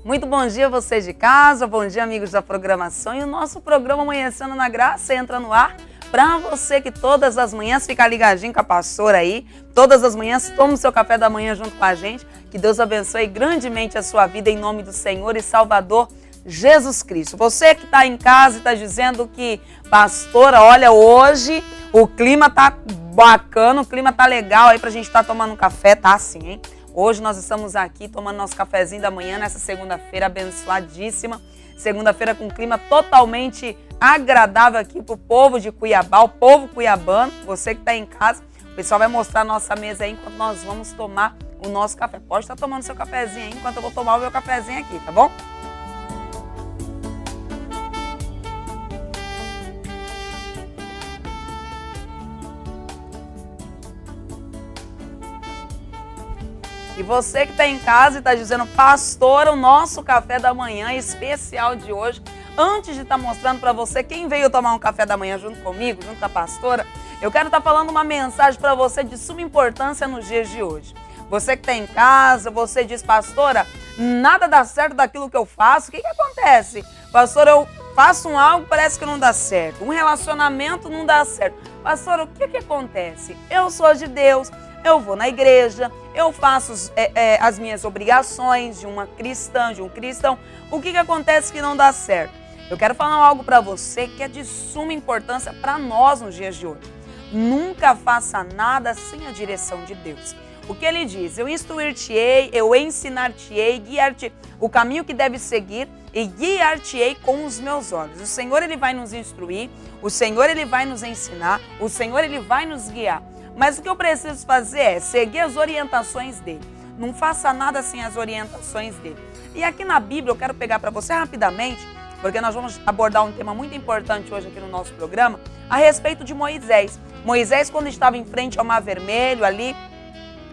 Muito bom dia você de casa, bom dia amigos da programação, e o nosso programa Amanhecendo na Graça entra no ar para você que todas as manhãs fica ligadinho com a pastora aí, todas as manhãs toma o seu café da manhã junto com a gente, que Deus abençoe grandemente a sua vida em nome do Senhor e Salvador Jesus Cristo. Você que está em casa e está dizendo que, pastora, olha, hoje o clima tá bacana, o clima tá legal aí pra gente estar tomando um café, tá assim, hein? Hoje nós estamos aqui tomando nosso cafezinho da manhã nessa segunda-feira abençoadíssima. Segunda-feira com um clima totalmente agradável aqui para o povo de Cuiabá, o povo cuiabano. Você que está em casa, o pessoal vai mostrar a nossa mesa aí enquanto nós vamos tomar o nosso café. Pode estar tomando seu cafezinho aí enquanto eu vou tomar o meu cafezinho aqui, tá bom? E você que está em casa e está dizendo, pastora, o nosso café da manhã especial de hoje, antes de estar mostrando para você quem veio tomar um café da manhã junto comigo, junto com a pastora, eu quero estar falando uma mensagem para você de suma importância nos dias de hoje. Você que está em casa, você diz, pastora, nada dá certo daquilo que eu faço, o que acontece? Pastora, eu faço algo, parece que não dá certo, um relacionamento não dá certo. Pastora, o que acontece? Eu sou de Deus, eu vou na igreja, eu faço as minhas obrigações de uma cristã, de um cristão. O que acontece que não dá certo? Eu quero falar algo para você que é de suma importância para nós nos dias de hoje. Nunca faça nada sem a direção de Deus. O que ele diz? Eu instruir-te-ei, eu ensinar-te-ei, guiar-te o caminho que deve seguir e guiar-te-ei com os meus olhos. O Senhor, ele vai nos instruir, o Senhor, ele vai nos ensinar, o Senhor, ele vai nos guiar. Mas o que eu preciso fazer é seguir as orientações dele. Não faça nada sem as orientações dele. E aqui na Bíblia eu quero pegar para você rapidamente, porque nós vamos abordar um tema muito importante hoje aqui no nosso programa, a respeito de Moisés. Moisés, quando estava em frente ao Mar Vermelho ali,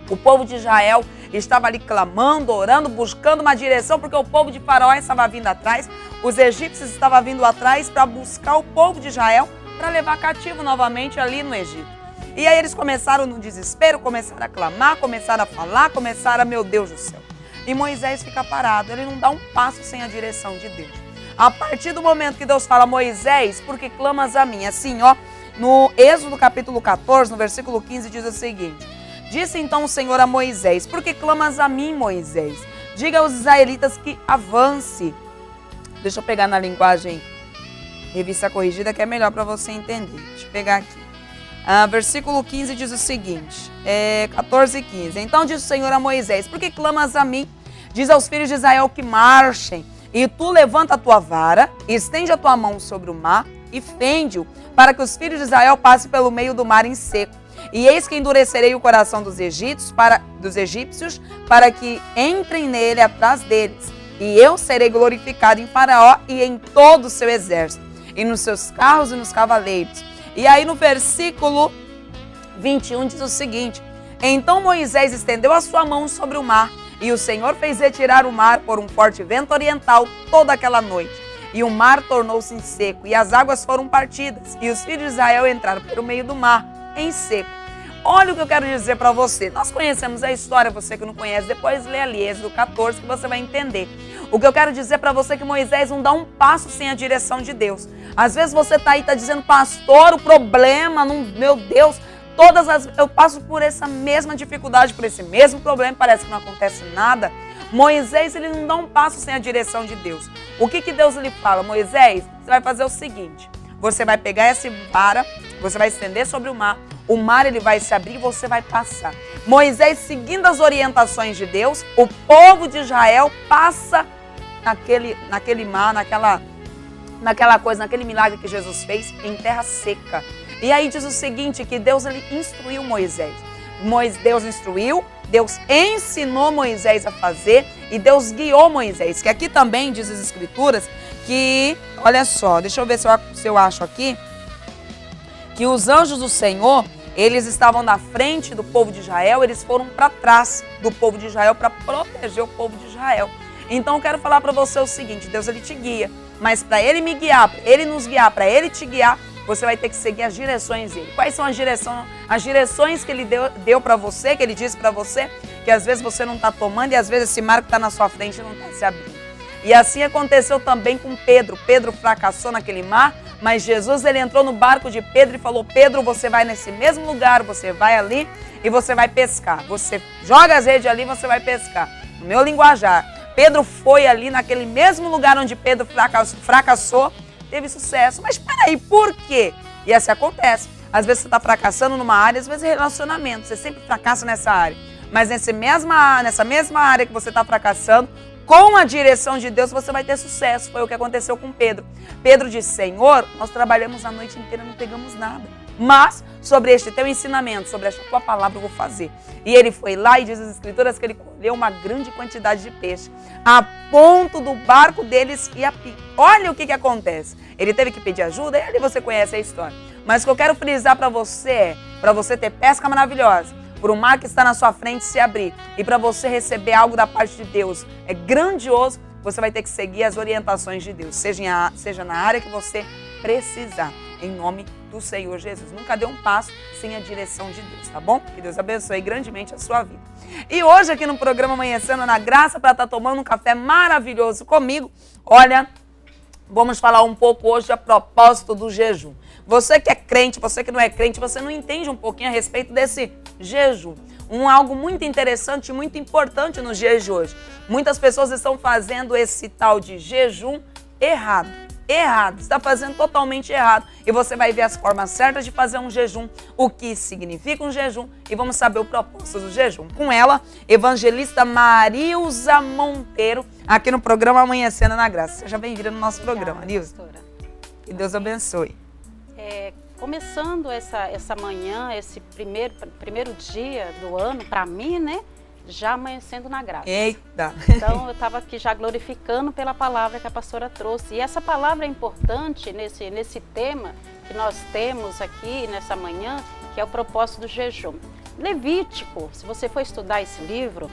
o povo de Israel estava ali clamando, orando, buscando uma direção, porque o povo de Faraó estava vindo atrás, os egípcios estavam vindo atrás para buscar o povo de Israel para levar cativo novamente ali no Egito. E aí eles começaram no desespero, começaram a clamar, começaram a falar, começaram meu Deus do céu. E Moisés fica parado, ele não dá um passo sem a direção de Deus. A partir do momento que Deus fala, Moisés, por que clamas a mim? Assim, ó, no Êxodo capítulo 14, no versículo 15, diz o seguinte. Disse então o Senhor a Moisés, por que clamas a mim, Moisés? Diga aos israelitas que avance. Deixa eu pegar na linguagem revista corrigida, que é melhor para você entender. Deixa eu pegar aqui. Versículo 15 diz o seguinte, 14 e 15. Então disse o Senhor a Moisés, por que clamas a mim? Diz aos filhos de Israel que marchem, e tu levanta a tua vara, estende a tua mão sobre o mar e fende-o, para que os filhos de Israel passem pelo meio do mar em seco. E eis que endurecerei o coração dos egípcios, para que entrem nele atrás deles. E eu serei glorificado em Faraó e em todo o seu exército, e nos seus carros e nos cavaleiros. E aí no versículo 21 diz o seguinte, então Moisés estendeu a sua mão sobre o mar, e o Senhor fez retirar o mar por um forte vento oriental toda aquela noite. E o mar tornou-se em seco, e as águas foram partidas, e os filhos de Israel entraram pelo meio do mar, em seco. Olha o que eu quero dizer para você. Nós conhecemos a história, você que não conhece, depois lê ali, Êxodo 14, que você vai entender. O que eu quero dizer para você é que Moisés não dá um passo sem a direção de Deus. Às vezes você está aí, está dizendo, pastor, o problema, não, meu Deus, eu passo por essa mesma dificuldade, por esse mesmo problema, parece que não acontece nada. Moisés, ele não dá um passo sem a direção de Deus. O que Deus lhe fala? Moisés, você vai fazer o seguinte, você vai pegar essa vara, você vai estender sobre o mar ele vai se abrir e você vai passar. Moisés, seguindo as orientações de Deus, o povo de Israel passa naquele mar, naquela coisa, naquele milagre que Jesus fez em terra seca. E aí diz o seguinte, que Deus ele instruiu Moisés. Deus instruiu, Deus ensinou Moisés a fazer e Deus guiou Moisés. Que aqui também diz as escrituras que, olha só, deixa eu ver se eu acho aqui, que os anjos do Senhor, Eles estavam na frente do povo de Israel, eles foram para trás do povo de Israel para proteger o povo de Israel. Então eu quero falar para você o seguinte, Deus ele te guia, mas para ele me guiar, para ele nos guiar, para ele te guiar, você vai ter que seguir as direções dele. Quais são as direções que ele deu para você, que ele disse para você, que às vezes você não está tomando e às vezes esse mar que está na sua frente não está se abrindo. E assim aconteceu também com Pedro. Pedro fracassou naquele mar, mas Jesus ele entrou no barco de Pedro e falou, Pedro, você vai nesse mesmo lugar, você vai ali e você vai pescar. Você joga as redes ali e você vai pescar. No meu linguajar, Pedro foi ali naquele mesmo lugar onde Pedro fracassou, teve sucesso. Mas peraí, por quê? E assim acontece. Às vezes você está fracassando numa área, às vezes relacionamento. Você sempre fracassa nessa área. Mas nessa mesma área que você está fracassando, com a direção de Deus, você vai ter sucesso. Foi o que aconteceu com Pedro. Pedro disse, Senhor, nós trabalhamos a noite inteira, não pegamos nada. Mas sobre este teu ensinamento, sobre esta tua palavra eu vou fazer. E ele foi lá e diz as escrituras que ele colheu uma grande quantidade de peixe, a ponto do barco deles ir a pique. Olha o que acontece. Ele teve que pedir ajuda, e ali você conhece a história. Mas o que eu quero frisar para você é, para você ter pesca maravilhosa, por um mar que está na sua frente se abrir, e para você receber algo da parte de Deus, é grandioso, você vai ter que seguir as orientações de Deus, seja na área que você precisar, em nome do Senhor Jesus. Nunca dê um passo sem a direção de Deus, tá bom? Que Deus abençoe grandemente a sua vida. E hoje aqui no programa Amanhecendo na Graça, para estar tomando um café maravilhoso comigo, olha, vamos falar um pouco hoje a propósito do jejum. Você que é crente, você que não é crente, você não entende um pouquinho a respeito desse jejum. Algo muito interessante e muito importante nos dias de hoje. Muitas pessoas estão fazendo esse tal de jejum errado. Errado, está fazendo totalmente errado. E você vai ver as formas certas de fazer um jejum, o que significa um jejum, e vamos saber o propósito do jejum. Com ela, evangelista Marilza Monteiro, aqui no programa Amanhecendo na Graça. Seja bem-vinda no nosso programa, Marilza. Que Deus abençoe. Começando essa manhã, esse primeiro dia do ano, para mim, né? Já amanhecendo na graça. Eita! Então, eu estava aqui já glorificando pela palavra que a pastora trouxe. E essa palavra é importante nesse tema que nós temos aqui nessa manhã, que é o propósito do jejum. Levítico, se você for estudar esse livro,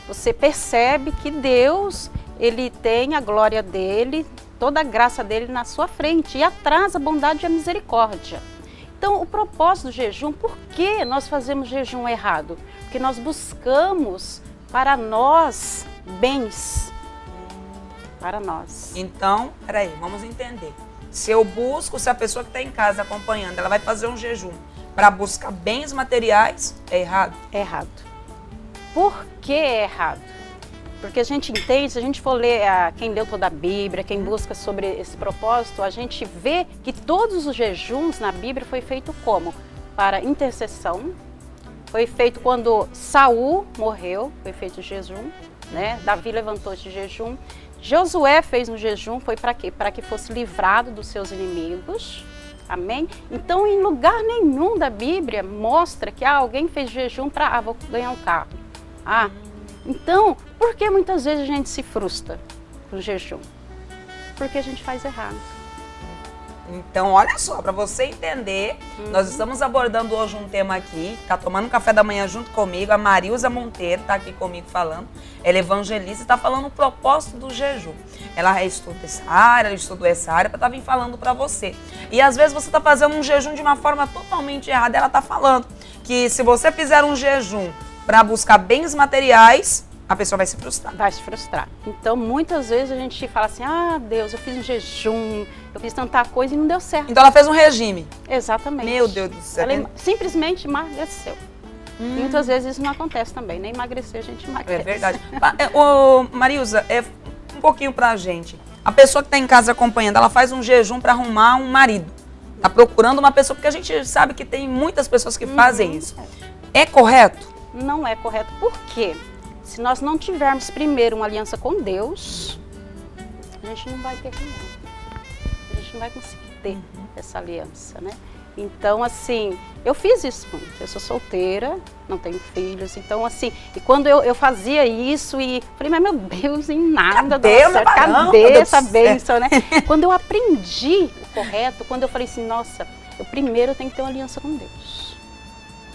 você percebe que Deus, ele tem a glória dele, toda a graça dele na sua frente e atrás a bondade e a misericórdia. Então, o propósito do jejum, por que nós fazemos jejum errado? Porque nós buscamos para nós bens, para nós. Então, peraí, vamos entender. Se a pessoa que está em casa acompanhando, ela vai fazer um jejum para buscar bens materiais, é errado? É errado. Por que é errado? Porque a gente entende, se a gente for ler, quem leu toda a Bíblia, quem busca sobre esse propósito, a gente vê que todos os jejuns na Bíblia foi feito como? Para intercessão, foi feito quando Saul morreu, foi feito jejum, né? Davi levantou de jejum. Josué fez um jejum, foi para quê? Para que fosse livrado dos seus inimigos, amém? Então, em lugar nenhum da Bíblia mostra que alguém fez jejum para, vou ganhar um carro. Então, por que muitas vezes a gente se frustra com o jejum? Porque a gente faz errado. Então, olha só, para você entender, nós estamos abordando hoje um tema aqui, está tomando café da manhã junto comigo, a Marilza Monteiro está aqui comigo falando, ela é evangelista e está falando o propósito do jejum. Ela estuda essa área, ela estudou essa área para estar vindo falando para você. E às vezes você está fazendo um jejum de uma forma totalmente errada, ela está falando que se você fizer um jejum para buscar bens materiais, a pessoa vai se frustrar. Vai se frustrar. Então, muitas vezes a gente fala assim, Deus, eu fiz um jejum, eu fiz tanta coisa e não deu certo. Então ela fez um regime. Exatamente. Meu Deus do céu. Ela simplesmente emagreceu. E muitas vezes isso não acontece também, nem emagrecer a gente emagrece. É verdade. Marilza, um pouquinho pra gente. A pessoa que está em casa acompanhando, ela faz um jejum para arrumar um marido. Tá procurando uma pessoa, porque a gente sabe que tem muitas pessoas que fazem isso. É correto? Não é correto. Por quê? Se nós não tivermos primeiro uma aliança com Deus, a gente não vai ter com Deus. A gente não vai conseguir ter essa aliança, né? Então, assim, eu fiz isso muito. Eu sou solteira, não tenho filhos. Então, assim, e quando eu fazia isso e falei, mas meu Deus, em nada dá certo. Cadê essa bênção, né? Quando eu aprendi o correto, quando eu falei assim, nossa, eu primeiro tenho que ter uma aliança com Deus.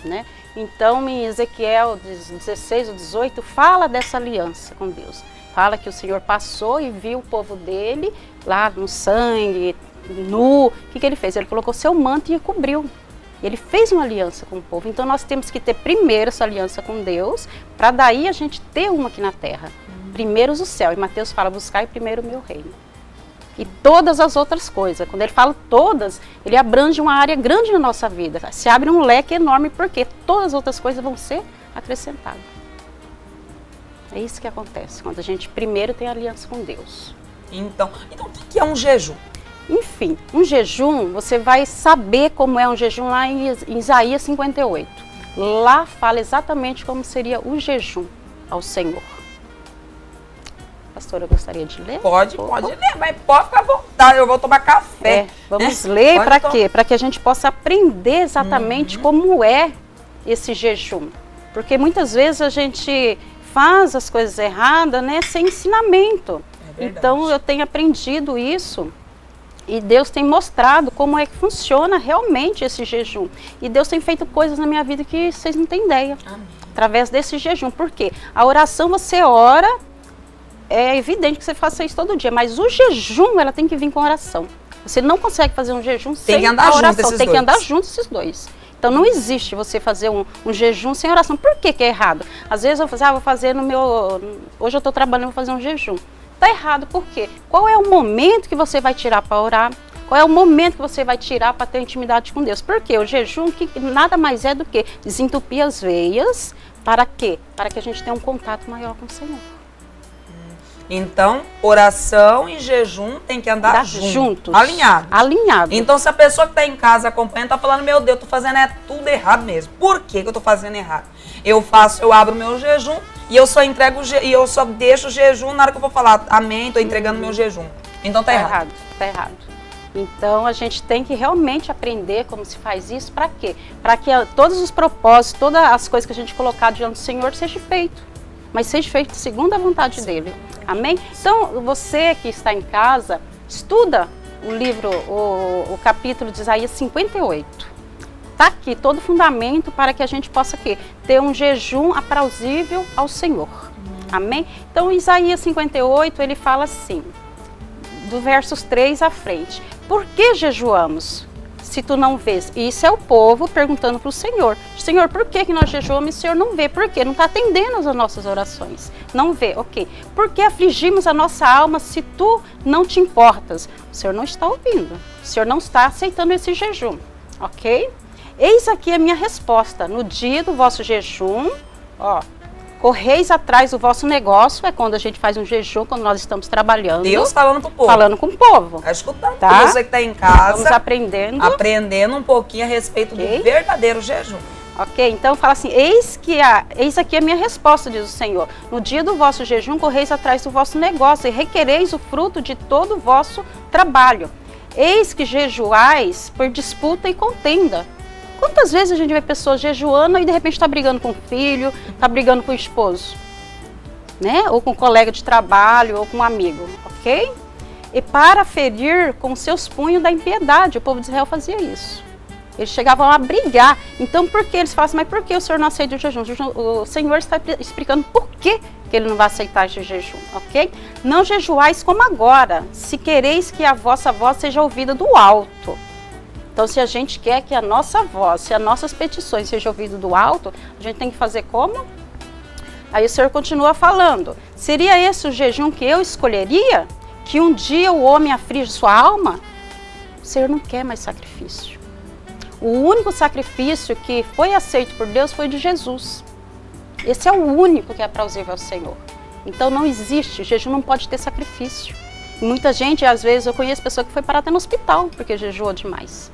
né? Então, em Ezequiel 16 ou 18, fala dessa aliança com Deus. Fala que o Senhor passou e viu o povo dele lá no sangue, nu. O que ele fez? Ele colocou seu manto e o cobriu. Ele fez uma aliança com o povo. Então nós temos que ter primeiro essa aliança com Deus, para daí a gente ter uma aqui na terra. Primeiro o céu. E Mateus fala, buscai primeiro o meu reino. E todas as outras coisas. Quando ele fala todas, ele abrange uma área grande na nossa vida. Se abre um leque enorme, porque todas as outras coisas vão ser acrescentadas. É isso que acontece, quando a gente primeiro tem aliança com Deus. Então o que é um jejum? Enfim, um jejum, você vai saber como é um jejum lá em Isaías 58. Lá fala exatamente como seria o jejum ao Senhor. Pastora, eu gostaria de ler? Pode ler, mas pode ficar à vontade, eu vou tomar café. Vamos ler para quê? Para que a gente possa aprender exatamente como é esse jejum. Porque muitas vezes a gente faz as coisas erradas, né, sem ensinamento. Então eu tenho aprendido isso e Deus tem mostrado como é que funciona realmente esse jejum. E Deus tem feito coisas na minha vida que vocês não têm ideia. Amém. Através desse jejum. Por quê? A oração você ora, é evidente que você faça isso todo dia, mas o jejum ela tem que vir com oração. Você não consegue fazer um jejum sem a oração. Tem que andar junto esses dois. Então não existe você fazer um jejum sem oração. Por que é errado? Às vezes eu vou fazer no meu... Hoje eu estou trabalhando, vou fazer um jejum. Está errado, por quê? Qual é o momento que você vai tirar para orar? Qual é o momento que você vai tirar para ter intimidade com Deus? Porque o jejum que nada mais é do que desentupir as veias. Para quê? Para que a gente tenha um contato maior com o Senhor. Então, oração e jejum tem que andar juntos. Alinhados. Então, se a pessoa que está em casa acompanhando, está falando, meu Deus, estou fazendo tudo errado mesmo. Por que eu estou fazendo errado? Eu abro o meu jejum e eu só deixo o jejum na hora que eu vou falar amém, estou entregando meu jejum. Então tá errado. Tá errado. Então a gente tem que realmente aprender como se faz isso. Para quê? Para que todos os propósitos, todas as coisas que a gente colocar diante do Senhor seja feito. Mas seja feito segundo a vontade dele. Amém? Então, você que está em casa, estuda o livro, o capítulo de Isaías 58. Está aqui todo o fundamento para que a gente possa ter um jejum aprausível ao Senhor. Amém? Então, Isaías 58, ele fala assim, do versos 3 à frente. Por que jejuamos? Se tu não vês. Isso é o povo perguntando para o Senhor. Senhor, por que nós jejuamos e o Senhor não vê? Por quê? Não está atendendo as nossas orações. Não vê, ok. Por que afligimos a nossa alma se tu não te importas? O Senhor não está ouvindo. O Senhor não está aceitando esse jejum, ok? Eis aqui a minha resposta. No dia do vosso jejum, correis atrás do vosso negócio, é quando a gente faz um jejum, quando nós estamos trabalhando. Deus falando pro povo. Falando com o povo. Está escutando. Tá? Você que está em casa. Vamos aprendendo. Aprendendo um pouquinho a respeito do verdadeiro jejum. Ok, então fala assim, eis aqui a minha resposta, diz o Senhor. No dia do vosso jejum, correis atrás do vosso negócio e requereis o fruto de todo o vosso trabalho. Eis que jejuais por disputa e contenda. Quantas vezes a gente vê pessoas jejuando e de repente está brigando com o filho, está brigando com o esposo, né? Ou com um colega de trabalho, ou com um amigo, ok? E para ferir com seus punhos da impiedade, o povo de Israel fazia isso. Eles chegavam a brigar. Então, por que? Eles falam assim, mas por que o Senhor não aceita o jejum? O Senhor está explicando por que ele não vai aceitar esse jejum, ok? Não jejuais como agora, se quereis que a vossa voz seja ouvida do alto. Então, se a gente quer que a nossa voz, se as nossas petições sejam ouvidas do alto, a gente tem que fazer como? Aí o Senhor continua falando. Seria esse o jejum que eu escolheria? Que um dia o homem aflige sua alma? O Senhor não quer mais sacrifício. O único sacrifício que foi aceito por Deus foi de Jesus. Esse é o único que é aprausível ao Senhor. Então não existe, jejum não pode ter sacrifício. E muita gente, às vezes, eu conheço pessoa que foi parar até no hospital porque jejuou demais.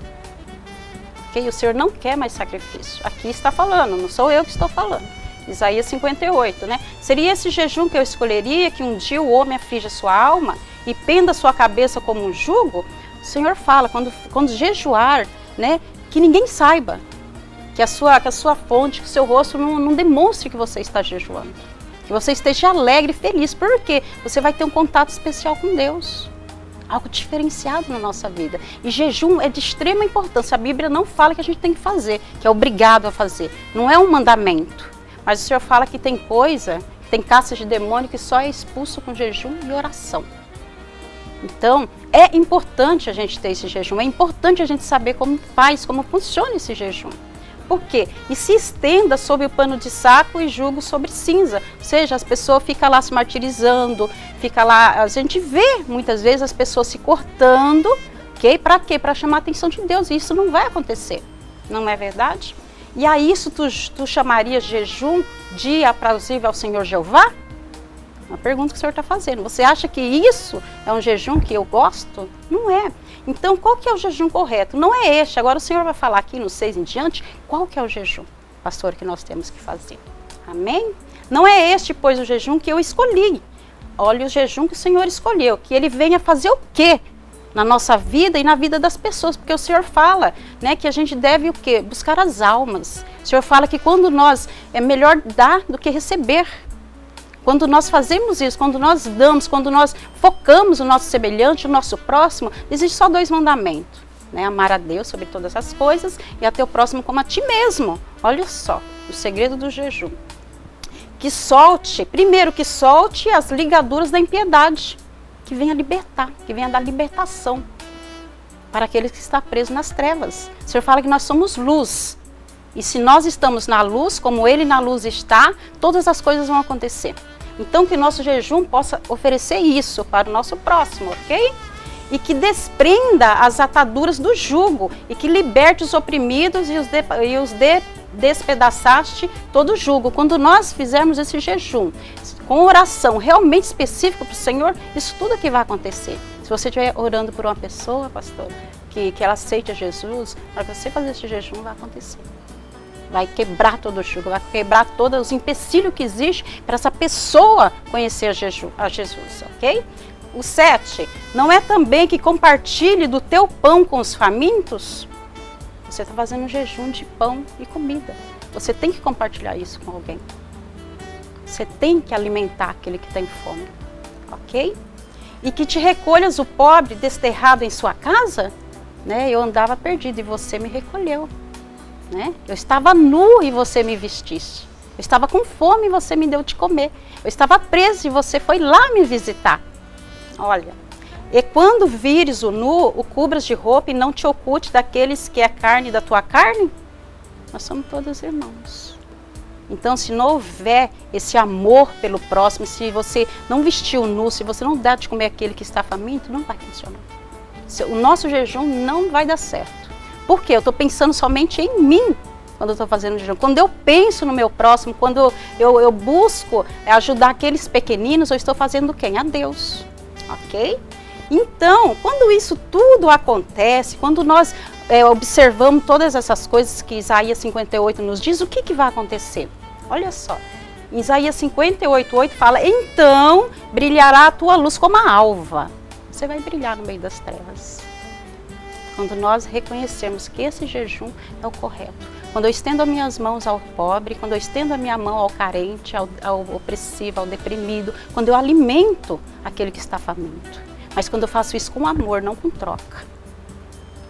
O Senhor não quer mais sacrifício. Aqui está falando, não sou eu que estou falando. Isaías 58, né? Seria esse jejum que eu escolheria, que um dia o homem aflige a sua alma e penda a sua cabeça como um jugo? O Senhor fala, quando jejuar, né? Que ninguém saiba, que a sua fonte, que o seu rosto não demonstre que você está jejuando. Que você esteja alegre e feliz. Por quê? Você vai ter um contato especial com Deus. algo diferenciado na nossa vida. E jejum é de extrema importância. A Bíblia não fala que a gente tem que fazer, que é obrigado a fazer. Não é um mandamento. Mas o Senhor fala que tem coisa, tem castas de demônio que só é expulso com jejum e oração. Então, é importante a gente ter esse jejum, é importante a gente saber como faz, como funciona esse jejum. Por quê? E se estenda sob o pano de saco e jugo sobre cinza. Ou seja, as pessoas ficam lá se martirizando, fica lá, a gente vê muitas vezes as pessoas se cortando, ok? Para quê? Para chamar a atenção de Deus. E isso não vai acontecer, não é verdade? E a isso tu chamarias jejum de aprazível ao Senhor Jeová? Uma pergunta que o Senhor está fazendo. Você acha que isso é um jejum que eu gosto? Não é. Então, qual que é o jejum correto? Não é este. Agora o Senhor vai falar aqui no 6 em diante, qual que é o jejum, pastor, que nós temos que fazer. Amém? Não é este, pois, o jejum que eu escolhi. Olha o jejum que o Senhor escolheu, que ele venha fazer o quê? Na nossa vida e na vida das pessoas, porque o Senhor fala, né, que a gente deve o quê? Buscar as almas. O Senhor fala que quando nós, é melhor dar do que receber. Quando nós fazemos isso, quando nós damos, quando nós focamos o nosso semelhante, o nosso próximo, existem só 2 mandamentos, né? Amar a Deus sobre todas as coisas e a teu próximo como a ti mesmo. Olha só, o segredo do jejum. Que solte, primeiro que solte as ligaduras da impiedade, que venha libertar, que venha dar libertação para aquele que está preso nas trevas. O Senhor fala que nós somos luz. E se nós estamos na luz, como Ele na luz está, todas as coisas vão acontecer. Então, que o nosso jejum possa oferecer isso para o nosso próximo, ok? E que desprenda as ataduras do jugo e que liberte os oprimidos e os despedaçaste todo o jugo. Quando nós fizermos esse jejum com oração realmente específica para o Senhor, isso tudo aqui vai acontecer. Se você estiver orando por uma pessoa, pastor, que ela aceite a Jesus, para você fazer esse jejum vai acontecer. Vai quebrar todo o jugo, vai quebrar todos os empecilhos que existem para essa pessoa conhecer a Jesus, ok? O 7, não é também que compartilhe do teu pão com os famintos? Você está fazendo um jejum de pão e comida. Você tem que compartilhar isso com alguém. Você tem que alimentar aquele que tem fome, ok? E que te recolhas o pobre desterrado em sua casa? Né? Eu andava perdido e você me recolheu. Né? Eu estava nu e você me vestiste. Eu estava com fome e você me deu de comer. Eu estava preso e você foi lá me visitar. Olha, e quando vires o nu, o cubras de roupa e não te oculte daqueles que é carne da tua carne? Nós somos todos irmãos. Então, se não houver esse amor pelo próximo, se você não vestir o nu, se você não der de comer aquele que está faminto, não vai funcionar. O nosso jejum não vai dar certo. Por quê? Eu estou pensando somente em mim quando eu estou fazendo jejum. Quando eu penso no meu próximo, quando eu busco ajudar aqueles pequeninos, eu estou fazendo quem? A Deus. Ok? Então, quando isso tudo acontece, quando nós observamos todas essas coisas que Isaías 58 nos diz, o que vai acontecer? Olha só. Em Isaías 58:8 fala, então brilhará a tua luz como a alva. Você vai brilhar no meio das trevas. Quando nós reconhecemos que esse jejum é o correto. Quando eu estendo as minhas mãos ao pobre, quando eu estendo a minha mão ao carente, ao opressivo, ao deprimido, quando eu alimento aquele que está faminto. Mas quando eu faço isso com amor, não com troca.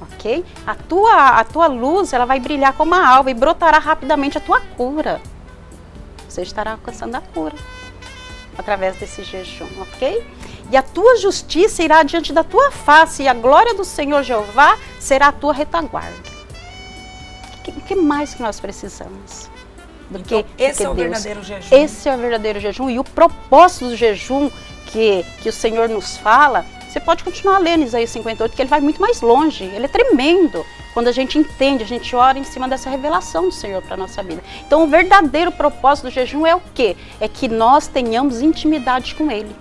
Ok? A tua luz, ela vai brilhar como a alva e brotará rapidamente a tua cura. Você estará alcançando a cura através desse jejum, ok? E a tua justiça irá diante da tua face, e a glória do Senhor Jeová será a tua retaguarda. O que mais que nós precisamos? Esse é o verdadeiro jejum. Esse é o verdadeiro jejum. E o propósito do jejum que o Senhor nos fala, você pode continuar lendo Isaías 58, que ele vai muito mais longe. Ele é tremendo. Quando a gente entende, a gente ora em cima dessa revelação do Senhor para a nossa vida. Então, o verdadeiro propósito do jejum é o quê? É que nós tenhamos intimidade com Ele.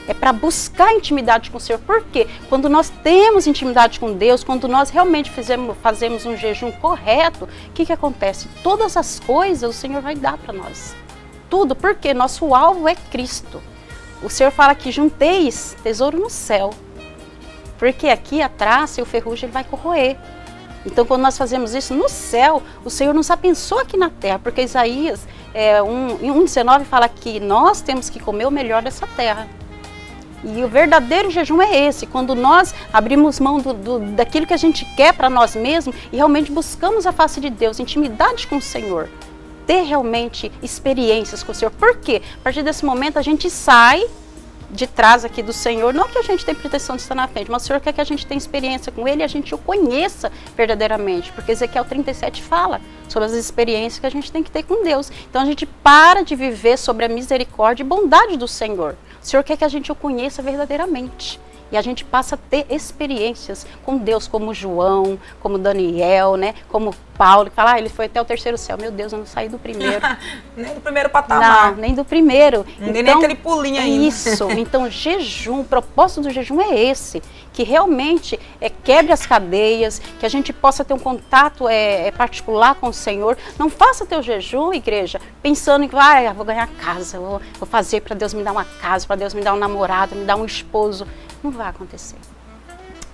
É para buscar intimidade com o Senhor. Por quê? Quando nós temos intimidade com Deus, quando nós realmente fazemos um jejum correto, o que acontece? Todas as coisas o Senhor vai dar para nós. Tudo, porque nosso alvo é Cristo. O Senhor fala que junteis tesouro no céu. Porque aqui a traça e o ferrugem ele vai corroer. Então, quando nós fazemos isso no céu, o Senhor nos abençoa aqui na terra. Porque Isaías 1:19 fala que nós temos que comer o melhor dessa terra. E o verdadeiro jejum é esse, quando nós abrimos mão daquilo que a gente quer para nós mesmos e realmente buscamos a face de Deus, intimidade com o Senhor. Ter realmente experiências com o Senhor. Por quê? A partir desse momento a gente sai de trás aqui do Senhor, não que a gente tem pretensão de estar na frente, mas o Senhor quer que a gente tenha experiência com Ele e a gente o conheça verdadeiramente, porque Ezequiel 37 fala sobre as experiências que a gente tem que ter com Deus. Então a gente para de viver sobre a misericórdia e bondade do Senhor. O Senhor quer que a gente o conheça verdadeiramente. E a gente passa a ter experiências com Deus, como João, como Daniel, né? Como Paulo, que fala, ele foi até o 3º céu. Meu Deus, eu não saí do primeiro. Nem do primeiro patamar. Não, nem do primeiro. Não tem nem aquele pulinho ainda. Isso. Então, jejum, o propósito do jejum é esse. Que realmente quebre as cadeias, que a gente possa ter um contato particular com o Senhor. Não faça teu jejum, igreja, pensando em que eu vou ganhar casa, vou fazer para Deus me dar uma casa, para Deus me dar um namorado, me dar um esposo. Não vai acontecer.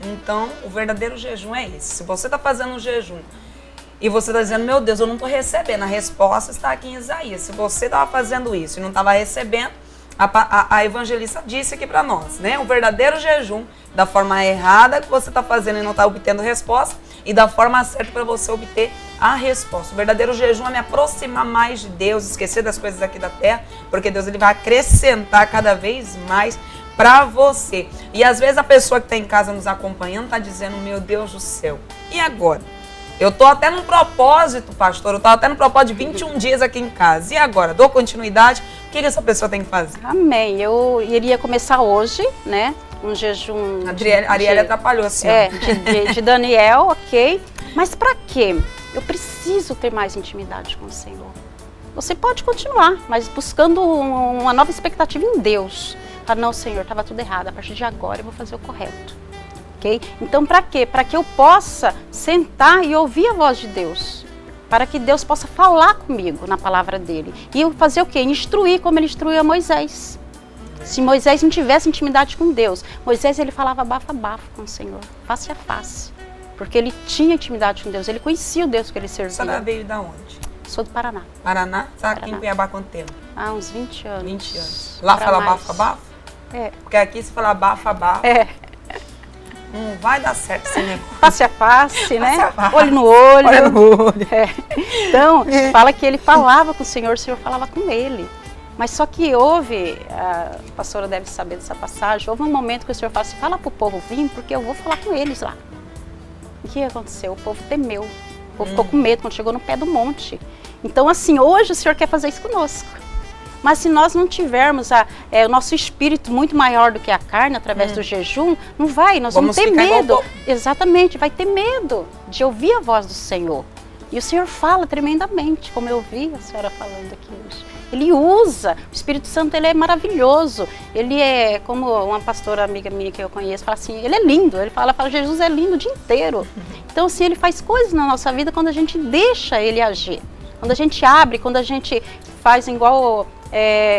Então, o verdadeiro jejum é esse. Se você está fazendo um jejum e você está dizendo, meu Deus, eu não estou recebendo, a resposta está aqui em Isaías. Se você estava fazendo isso e não estava recebendo, a evangelista disse aqui para nós, né? O verdadeiro jejum, da forma errada que você está fazendo e não está obtendo resposta, e da forma certa para você obter a resposta. O verdadeiro jejum é me aproximar mais de Deus, esquecer das coisas aqui da terra, porque Deus ele vai acrescentar cada vez mais para você. E às vezes a pessoa que está em casa nos acompanhando está dizendo, meu Deus do céu, e agora? Eu estou até num propósito, pastor, eu estou até no propósito de 21 dias aqui em casa. E agora? Dou continuidade? O que essa pessoa tem que fazer? Amém. Eu iria começar hoje, né? Um jejum... A Arielle atrapalhou assim. De Daniel, ok. Mas para quê? Eu preciso ter mais intimidade com o Senhor. Você pode continuar, mas buscando uma nova expectativa em Deus. Não, Senhor, estava tudo errado. A partir de agora eu vou fazer o correto. Okay? Então, para quê? Para que eu possa sentar e ouvir a voz de Deus. Para que Deus possa falar comigo na palavra dele. E eu fazer o quê? Instruir como ele instruiu a Moisés. Se Moisés não tivesse intimidade com Deus, Moisés ele falava bafo a bafo com o Senhor, face a face. Porque ele tinha intimidade com Deus, ele conhecia o Deus que ele servia. A senhora veio da onde? Sou do Paraná. Paraná? Está aqui em Cuiabá há quanto tempo? Há uns 20 anos. 20 anos. Lá fala bafo a bafo? É. Porque aqui se fala bafo a bafo. É. Não vai dar certo esse negócio. Face a face, né? Face a face. Olho no olho. Olho no olho. É. Então, fala que ele falava com o Senhor falava com ele. Mas só que houve, a pastora deve saber dessa passagem, houve um momento que o Senhor falou assim, fala para o povo vir, porque eu vou falar com eles lá. O que aconteceu? O povo temeu. O povo ficou com medo quando chegou no pé do monte. Então, assim, hoje o Senhor quer fazer isso conosco. Mas se nós não tivermos o nosso espírito muito maior do que a carne, através do jejum, não vai, nós vamos ter medo. Exatamente, vai ter medo de ouvir a voz do Senhor. E o Senhor fala tremendamente, como eu ouvi a senhora falando aqui hoje. Ele usa, o Espírito Santo ele é maravilhoso. Ele é, como uma pastora amiga minha que eu conheço, fala assim, ele é lindo. Ele fala, Jesus é lindo o dia inteiro. Então, assim, ele faz coisas na nossa vida quando a gente deixa ele agir. Quando a gente abre, quando a gente faz igual...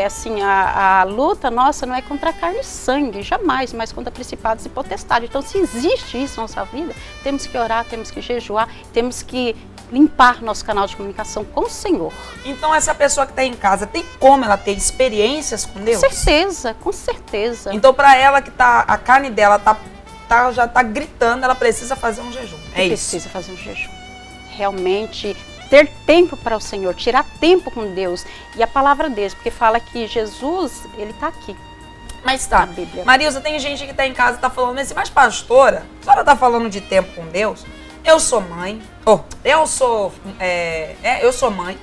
assim, a luta nossa não é contra a carne e sangue, jamais, mas contra principados e potestades. Então, se existe isso na nossa vida, temos que orar, temos que jejuar, temos que limpar nosso canal de comunicação com o Senhor. Então, essa pessoa que está em casa, tem como ela ter experiências com Deus? Com certeza, com certeza. Então, para ela que a carne dela já está gritando, ela precisa fazer um jejum. Precisa fazer um jejum. Realmente... ter tempo para o Senhor, tirar tempo com Deus e a palavra dele, porque fala que Jesus, ele está aqui. Mas tá, Marilza, tem gente que está em casa e está falando assim, mas pastora, a senhora está falando de tempo com Deus? Eu sou mãe, eu sou mãe,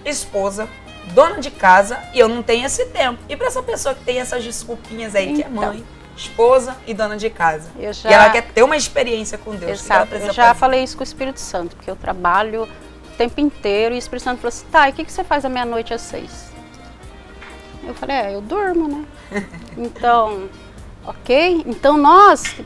esposa, dona de casa e eu não tenho esse tempo. E para essa pessoa que tem essas desculpinhas aí, que é mãe, esposa e dona de casa, e ela quer ter uma experiência com Deus, exato, eu já falei isso com o Espírito Santo, porque eu trabalho o tempo inteiro, e o Espírito Santo falou assim, tá, e o que você faz à meia-noite às 6? Eu falei, eu durmo, né? Então, ok? Então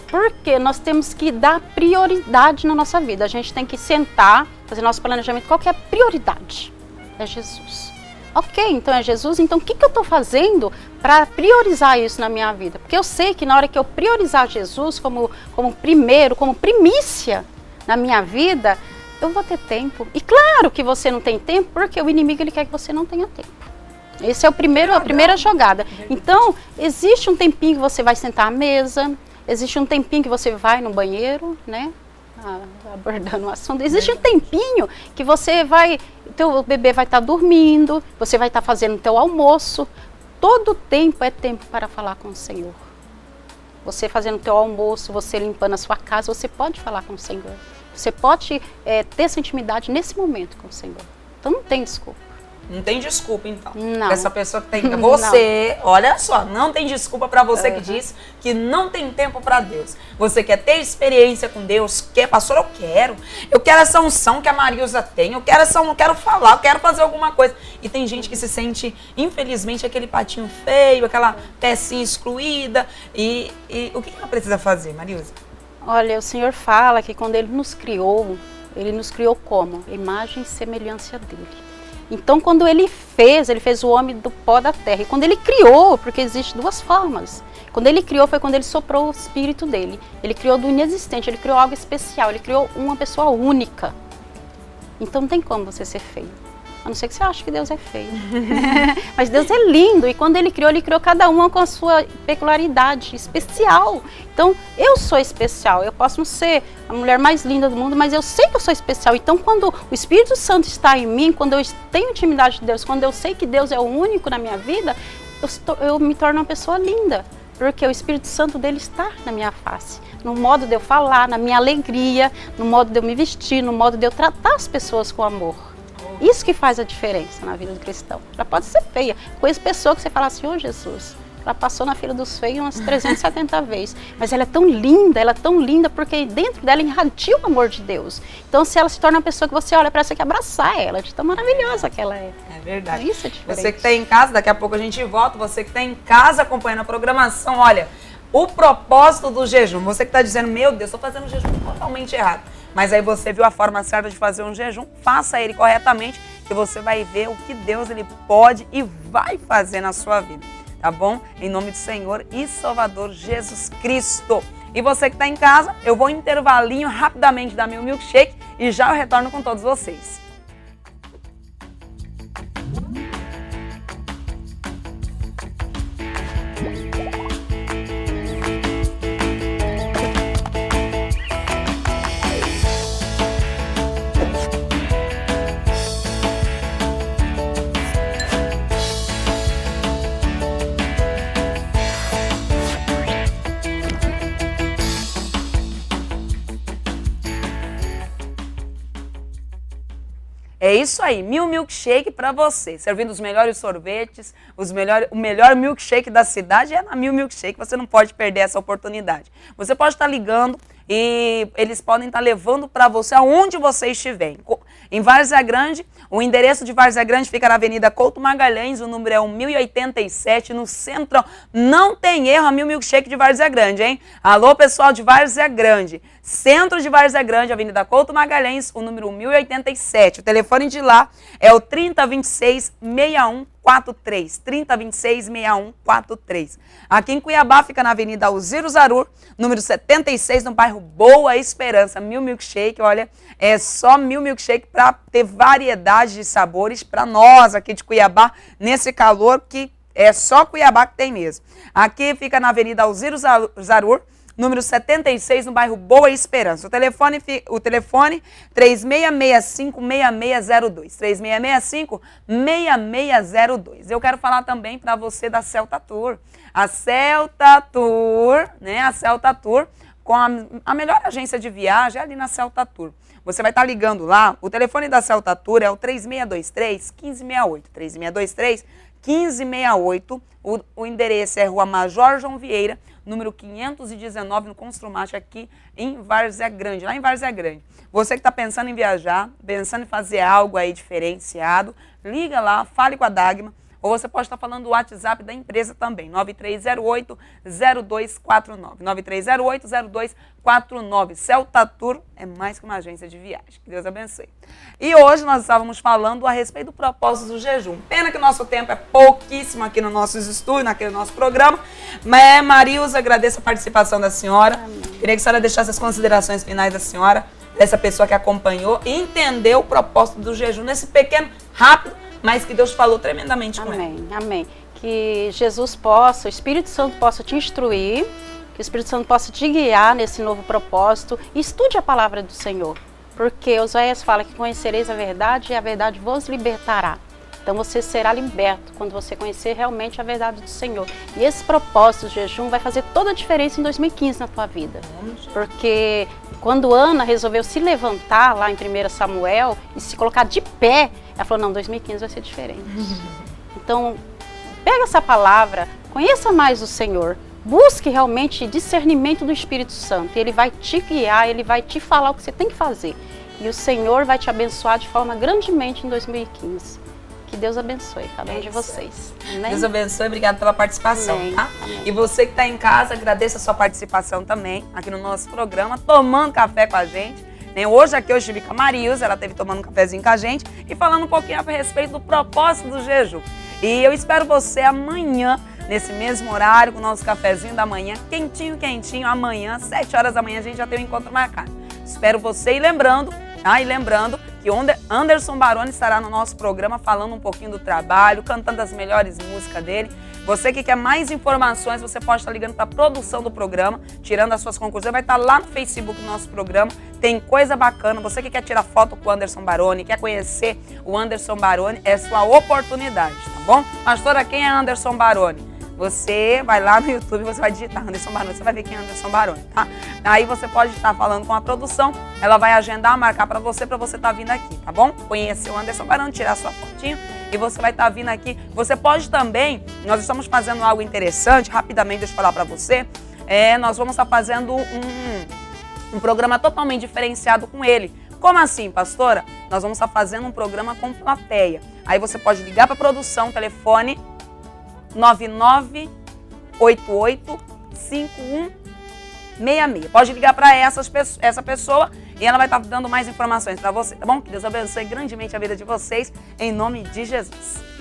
porque nós temos que dar prioridade na nossa vida, a gente tem que sentar, fazer nosso planejamento, qual que é a prioridade? É Jesus. Ok, então é Jesus, então o que eu estou fazendo para priorizar isso na minha vida? Porque eu sei que na hora que eu priorizar Jesus como primeiro, como primícia na minha vida, eu vou ter tempo. E claro que você não tem tempo, porque o inimigo ele quer que você não tenha tempo. Esse é a primeira jogada. Então, existe um tempinho que você vai sentar à mesa, existe um tempinho que você vai no banheiro, né? Abordando o assunto. Existe um tempinho que você vai, teu bebê vai estar dormindo, você vai estar fazendo o teu almoço. Todo tempo é tempo para falar com o Senhor. Você fazendo o teu almoço, você limpando a sua casa, você pode falar com o Senhor. Você pode ter essa intimidade nesse momento com o Senhor. Então não tem desculpa. Não tem desculpa, então. Não. Essa pessoa que tem... Você, olha só, não tem desculpa para você que diz que não tem tempo para Deus. Você quer ter experiência com Deus, quer, pastor, eu quero essa unção que a Marilza tem, eu quero falar, eu quero fazer alguma coisa. E tem gente que se sente, infelizmente, aquele patinho feio, aquela pecinha excluída. E o que ela precisa fazer, Marilza? Olha, o Senhor fala que quando Ele nos criou como? Imagem e semelhança dEle. Então, quando Ele fez o homem do pó da terra. E quando Ele criou, porque existem duas formas. Quando Ele criou, foi quando Ele soprou o Espírito dEle. Ele criou do inexistente, Ele criou algo especial, Ele criou uma pessoa única. Então, não tem como você ser feio. A não ser que você ache que Deus é feio. Mas Deus é lindo. E quando Ele criou cada uma com a sua peculiaridade especial. Então, eu sou especial. Eu posso não ser a mulher mais linda do mundo, mas eu sei que eu sou especial. Então, quando o Espírito Santo está em mim, quando eu tenho intimidade de Deus, quando eu sei que Deus é o único na minha vida, eu me torno uma pessoa linda. Porque o Espírito Santo dele está na minha face. No modo de eu falar, na minha alegria, no modo de eu me vestir, no modo de eu tratar as pessoas com amor. Isso que faz a diferença na vida do cristão. Ela pode ser feia. Conheço pessoa que você fala assim, Jesus, ela passou na fila dos feios umas 370 vezes. Mas ela é tão linda porque dentro dela irradia o amor de Deus. Então, se ela se torna uma pessoa que você olha para essa, quer abraçar ela, de tão maravilhosa que ela é. É verdade. Então, isso é diferente. Você que está em casa, daqui a pouco a gente volta. Você que está em casa acompanhando a programação, olha, o propósito do jejum. Você que está dizendo, meu Deus, estou fazendo um jejum totalmente errado. Mas aí você viu a forma certa de fazer um jejum, faça ele corretamente, que você vai ver o que Deus ele pode e vai fazer na sua vida, tá bom? Em nome do Senhor e Salvador Jesus Cristo. E você que está em casa, eu vou intervalinho rapidamente dar meu milkshake e já eu retorno com todos vocês. É isso aí, 1000 milkshake para você, servindo os melhores sorvetes, o melhor milkshake da cidade é na 1000 milkshake, você não pode perder essa oportunidade. Você pode estar ligando e eles podem estar levando para você aonde você estiver. Em Várzea Grande, o endereço de Várzea Grande fica na Avenida Couto Magalhães, o número é 1087, no centro. Não tem erro, a 1000 milkshake de Várzea Grande, hein? Alô, pessoal de Várzea Grande. Centro de Várzea Grande, Avenida Couto Magalhães, o número 1087. O telefone de lá é o 3026-6143. 3026-6143. Aqui em Cuiabá fica na Avenida Alziro Zarur, número 76, no bairro Boa Esperança. 1000 milkshake, olha, é só 1000 milkshake para ter variedade de sabores para nós aqui de Cuiabá, nesse calor que é só Cuiabá que tem mesmo. Aqui fica na Avenida Alziro Zarur, número 76, no bairro Boa Esperança. O telefone 3665-6602. 3665-6602. Eu quero falar também para você da Celta Tour. A Celta Tour, né? A Celta Tour, com a melhor agência de viagem ali na Celta Tour. Você vai estar ligando lá. O telefone da Celta Tour é o 3623-1568. 3623-1568. O endereço é Rua Major João Vieira, número 519, no Construmate, aqui em Várzea Grande, lá em Várzea Grande. Você que está pensando em viajar, pensando em fazer algo aí diferenciado, liga lá, fale com a Dagma, ou você pode estar falando do WhatsApp da empresa também, 9308-0249. 9308-0249. Celta Tour é mais que uma agência de viagem. Que Deus abençoe. E hoje nós estávamos falando a respeito do propósito do jejum. Pena que o nosso tempo é pouquíssimo aqui no nossos estúdios, naquele nosso programa. Mas, Marilza, agradeço a participação da senhora. Amém. Queria que a senhora deixasse as considerações finais da senhora, dessa pessoa que acompanhou e entendeu o propósito do jejum nesse pequeno, rápido, mas que Deus falou tremendamente com ela. Amém, amém. Que Jesus possa, o Espírito Santo possa te instruir, que o Espírito Santo possa te guiar nesse novo propósito. E estude a palavra do Senhor, porque Oséias fala que conhecereis a verdade e a verdade vos libertará. Então você será liberto quando você conhecer realmente a verdade do Senhor. E esse propósito de jejum vai fazer toda a diferença em 2015 na tua vida. Porque quando Ana resolveu se levantar lá em 1 Samuel e se colocar de pé, ela falou, não, 2015 vai ser diferente. Então, pega essa palavra, conheça mais o Senhor, busque realmente discernimento do Espírito Santo. Ele vai te guiar, ele vai te falar o que você tem que fazer. E o Senhor vai te abençoar de forma grandemente em 2015. Que Deus abençoe cada um de vocês. Amém? Deus abençoe, obrigado pela participação, Amém. tá? Amém. E você que está em casa, agradeço a sua participação também aqui no nosso programa, tomando café com a gente. Hoje aqui eu estive com a Marilza, ela esteve tomando um cafezinho com a gente e falando um pouquinho a respeito do propósito do jejum. E eu espero você amanhã, nesse mesmo horário, com o nosso cafezinho da manhã, quentinho, quentinho, amanhã, 7 horas da manhã, a gente já tem um encontro marcado. Espero você e lembrando que Anderson Baroni estará no nosso programa falando um pouquinho do trabalho, cantando as melhores músicas dele. Você que quer mais informações, você pode estar ligando para a produção do programa, tirando as suas conclusões, vai estar lá no Facebook do nosso programa, tem coisa bacana. Você que quer tirar foto com o Anderson Baroni, quer conhecer o Anderson Baroni, é sua oportunidade, tá bom? Pastora, quem é Anderson Baroni? Você vai lá no YouTube, você vai digitar Anderson Baroni, você vai ver quem é Anderson Baroni, tá? Aí você pode estar falando com a produção, ela vai agendar, marcar para você estar vindo aqui, tá bom? Conhecer o Anderson Baroni, tirar sua fotinho e você vai estar vindo aqui. Você pode também, nós estamos fazendo algo interessante, rapidamente deixa eu falar para você, nós vamos estar fazendo um programa totalmente diferenciado com ele. Como assim, pastora? Nós vamos estar fazendo um programa com plateia. Aí você pode ligar para a produção, telefone 99885166. Pode ligar para essa pessoa e ela vai estar dando mais informações para você, tá bom? Que Deus abençoe grandemente a vida de vocês, em nome de Jesus.